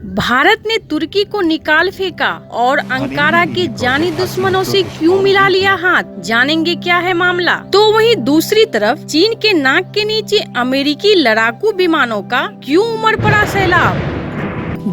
भारत ने तुर्की को निकाल फेंका और अंकारा के जानी दुश्मनों से क्यों मिला लिया हाथ, जानेंगे क्या है मामला। तो वहीं दूसरी तरफ चीन के नाक के नीचे अमेरिकी लड़ाकू विमानों का क्यों उमड़ पड़ा सैलाब।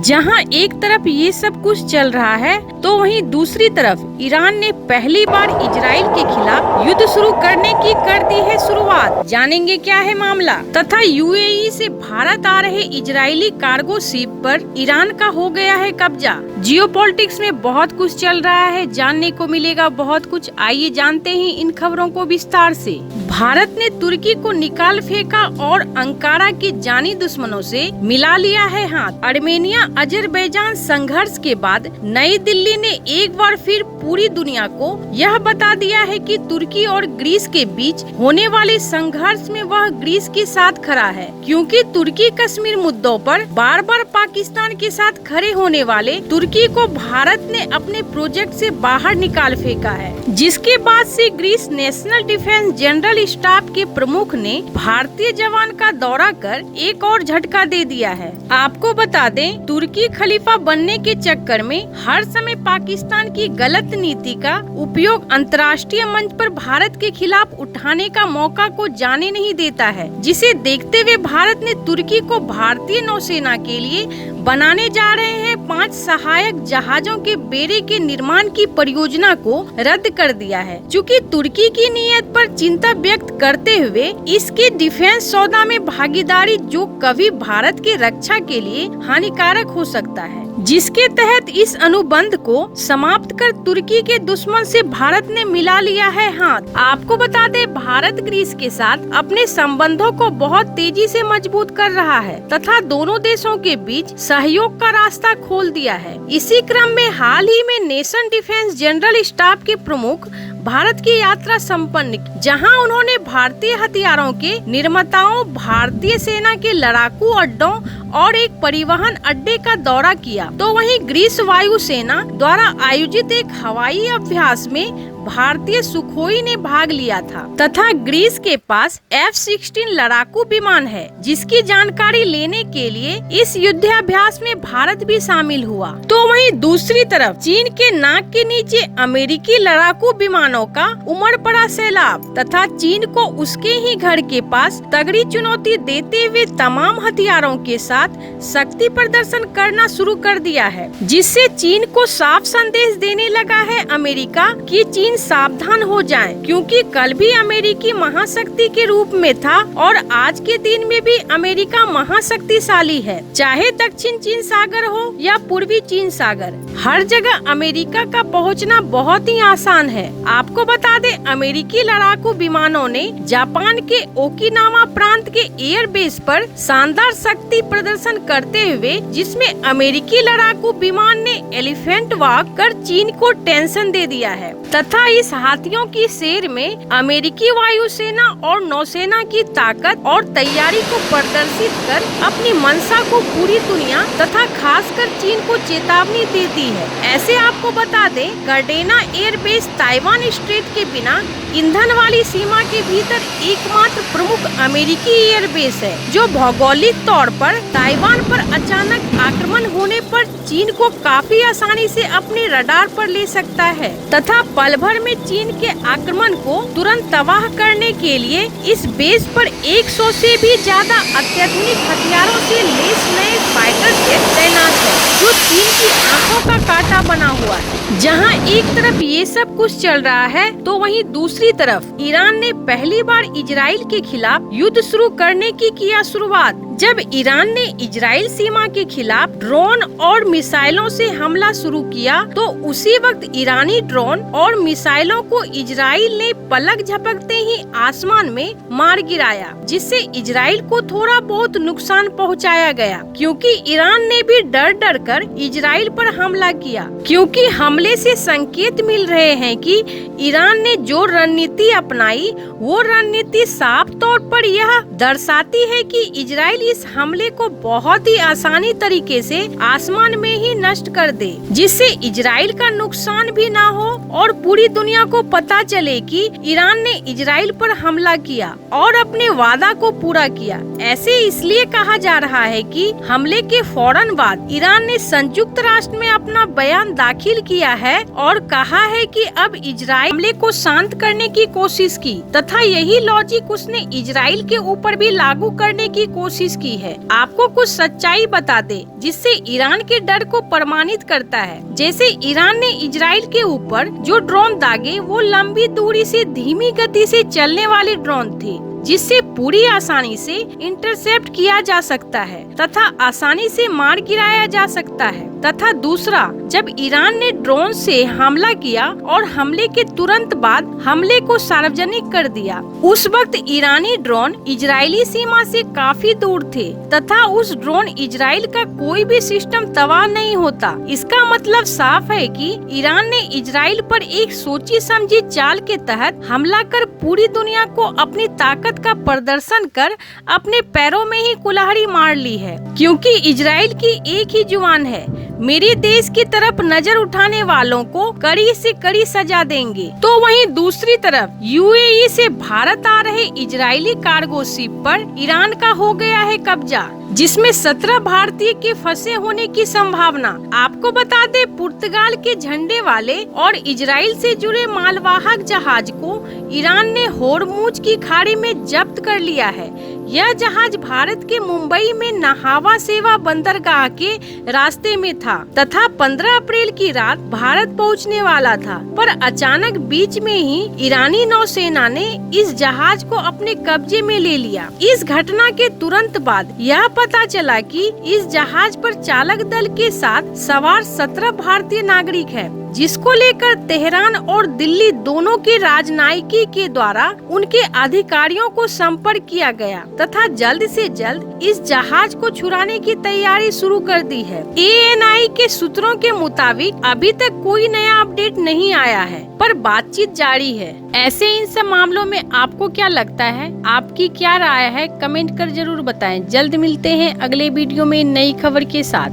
जहां एक तरफ ये सब कुछ चल रहा है तो वहीं दूसरी तरफ ईरान ने पहली बार इजराइल के खिलाफ युद्ध शुरू करने की कर दी है शुरुआत, जानेंगे क्या है मामला। तथा यूएई से भारत आ रहे इजरायली कार्गो शिप पर ईरान का हो गया है कब्जा। जियोपॉलिटिक्स में बहुत कुछ चल रहा है, जानने को मिलेगा बहुत कुछ। आइए जानते हैं इन खबरों को विस्तार से। भारत ने तुर्की को निकाल फेंका और अंकारा के जानी दुश्मनों से मिला लिया है हाथ। आर्मेनिया अजरबैजान संघर्ष के बाद नई दिल्ली ने एक बार फिर पूरी दुनिया को यह बता दिया है कि तुर्की और ग्रीस के बीच होने वाले संघर्ष में वह ग्रीस के साथ खड़ा है, क्योंकि तुर्की कश्मीर मुद्दों पर बार बार पाकिस्तान के साथ खड़े होने वाले तुर्की को भारत ने अपने प्रोजेक्ट से बाहर निकाल फेंका है। जिसके बाद से Greece national defence general staff के प्रमुख ने भारतीय जवान का दौरा कर एक और झटका दे दिया है। आपको बता दें, तुर्की खलीफा बनने के चक्कर में हर समय पाकिस्तान की गलत नीति का उपयोग अंतर्राष्ट्रीय मंच पर भारत के खिलाफ उठाने का मौका को जाने नहीं देता है, जिसे देखते हुए भारत ने तुर्की को भारतीय नौसेना के लिए बनाने जा रहे हैं 5 सहायक जहाजों के बेड़े के निर्माण की परियोजना को रद्द कर दिया है। चूँकि तुर्की की नीयत पर चिंता व्यक्त करते हुए इसके डिफेंस सौदा में भागीदारी जो कभी भारत की रक्षा के लिए हानिकारक हो सकता है, जिसके तहत इस अनुबंध को समाप्त कर तुर्की के दुश्मन से भारत ने मिला लिया है हाथ। आपको बता दें, भारत ग्रीस के साथ अपने संबंधों को बहुत तेजी से मजबूत कर रहा है तथा दोनों देशों के बीच सहयोग का रास्ता खोल दिया है। इसी क्रम में हाल ही में नेशनल डिफेंस जनरल स्टाफ के प्रमुख भारत की यात्रा संपन्न की, जहां उन्होंने भारतीय हथियारों के निर्माताओं, भारतीय सेना के लड़ाकू अड्डों और एक परिवहन अड्डे का दौरा किया। तो वहीं ग्रीस वायु सेना द्वारा आयोजित एक हवाई अभ्यास में भारतीय सुखोई ने भाग लिया था तथा ग्रीस के पास F-16 लड़ाकू विमान है, जिसकी जानकारी लेने के लिए इस युद्धाभ्यास में भारत भी शामिल हुआ। तो वहीं दूसरी तरफ चीन के नाक के नीचे अमेरिकी लड़ाकू विमानों का उमड़ पड़ा सैलाब तथा चीन को उसके ही घर के पास तगड़ी चुनौती देते हुए तमाम हथियारों के साथ शक्ति प्रदर्शन करना शुरू कर दिया है, जिससे चीन को साफ संदेश देने लगा है अमेरिका कि चीन सावधान हो जाए, क्योंकि कल भी अमेरिकी महाशक्ति के रूप में था और आज के दिन में भी अमेरिका महाशक्तिशाली है। चाहे दक्षिण चीन सागर हो या पूर्वी चीन सागर, हर जगह अमेरिका का पहुंचना बहुत ही आसान है। आपको बता दें, अमेरिकी लड़ाकू विमानों ने जापान के ओकिनावा प्रांत के एयरबेस पर शानदार शक्ति प्रदर्शन करते हुए, जिसमें अमेरिकी लड़ाकू विमान ने एलिफेंट वॉक कर चीन को टेंशन दे दिया है तथा इस हाथियों की सैर में अमेरिकी वायुसेना और नौसेना की ताकत और तैयारी को प्रदर्शित कर अपनी मंशा को पूरी दुनिया तथा खासकर चीन को चेतावनी देती है। ऐसे आपको बता दें, गर्डेना एयरबेस ताइवान स्ट्रेट के बिना ईंधन वाली सीमा के भीतर एकमात्र प्रमुख अमेरिकी एयरबेस है, जो भौगोलिक तौर पर ताइवान पर अचानक आक्रमण होने पर चीन को काफी आसानी से अपने रडार पर ले सकता है तथा पल भर में चीन के आक्रमण को तुरंत तबाह करने के लिए इस बेस पर 100 से भी ज्यादा अत्याधुनिक हथियारों से लैस नए फाइटर जेट तैनात है, जो चीन की आंखों का कांटा बना हुआ है। जहां एक तरफ ये सब कुछ चल रहा है तो वहीं दूसरी तरफ ईरान ने पहली बार इजराइल के खिलाफ युद्ध शुरू करने की किया शुरुआत। जब ईरान ने इजराइल सीमा के खिलाफ ड्रोन और मिसाइलों से हमला शुरू किया तो उसी वक्त ईरानी ड्रोन और मिसाइलों को इजराइल ने पलक झपकते ही आसमान में मार गिराया, जिससे इजराइल को थोड़ा बहुत नुकसान पहुंचाया गया, क्योंकि ईरान ने भी डर डर कर इजराइल पर हमला किया, क्योंकि हमले से संकेत मिल रहे हैं कि ईरान ने जो रणनीति अपनाई वो रणनीति साफ तौर पर यह दर्शाती है कि इजराइल इजराइल इस हमले को बहुत ही आसानी तरीके से आसमान में ही नष्ट कर दे, जिससे इजराइल का नुकसान भी ना हो और पूरी दुनिया को पता चले कि ईरान ने इजराइल पर हमला किया और अपने वादा को पूरा किया। ऐसे इसलिए कहा जा रहा है कि हमले के फौरन बाद ईरान ने संयुक्त राष्ट्र में अपना बयान दाखिल किया है और कहा है कि अब इजराइल हमले को शांत करने की कोशिश की तथा यही लॉजिक उसने इजराइल के ऊपर भी लागू करने की कोशिश की है। आपको कुछ सच्चाई बता दे जिससे ईरान के डर को प्रमाणित करता है। जैसे ईरान ने इजराइल के ऊपर जो ड्रोन दागे वो लंबी दूरी से धीमी गति से चलने वाले ड्रोन थे, जिससे पूरी आसानी से इंटरसेप्ट किया जा सकता है तथा आसानी से मार गिराया जा सकता है। तथा दूसरा, जब ईरान ने ड्रोन से हमला किया और हमले के तुरंत बाद हमले को सार्वजनिक कर दिया, उस वक्त ईरानी ड्रोन इजरायली सीमा से काफी दूर थे तथा उस ड्रोन इजराइल का कोई भी सिस्टम तबाह नहीं होता। इसका मतलब साफ है कि ईरान ने इजराइल पर एक सोची समझी चाल के तहत हमला कर पूरी दुनिया को अपनी ताकत का प्रदर्शन कर अपने पैरों में ही कुल्हाड़ी मार ली है, क्योंकि इजराइल की एक ही जुबान है, मेरे देश की तरफ नजर उठाने वालों को कड़ी से कड़ी सजा देंगे। तो वहीं दूसरी तरफ यूएई से भारत आ रहे इजरायली कार्गो शिप पर ईरान का हो गया है कब्जा, जिसमें 17 भारतीय के फंसे होने की संभावना। आपको बता दे, पुर्तगाल के झंडे वाले और इजराइल से जुड़े मालवाहक जहाज को ईरान ने होर्मुज की खाड़ी में जब्त कर लिया है। यह जहाज भारत के मुंबई में नहावा सेवा बंदरगाह के रास्ते में था तथा 15 अप्रैल की रात भारत पहुंचने वाला था, पर अचानक बीच में ही ईरानी नौसेना ने इस जहाज को अपने कब्जे में ले लिया। इस घटना के तुरंत बाद यह पता चला कि इस जहाज पर चालक दल के साथ सवार 17 भारतीय नागरिक हैं, जिसको लेकर तेहरान और दिल्ली दोनों के राजनयिकी के द्वारा उनके अधिकारियों को संपर्क किया गया तथा जल्द से जल्द इस जहाज को छुड़ाने की तैयारी शुरू कर दी है। ANI के सूत्रों के मुताबिक अभी तक कोई नया अपडेट नहीं आया है, पर बातचीत जारी है। ऐसे इन सब मामलों में आपको क्या लगता है, आपकी क्या राय है, कमेंट कर जरूर बताएं। जल्द मिलते हैं अगले वीडियो में नई खबर के साथ।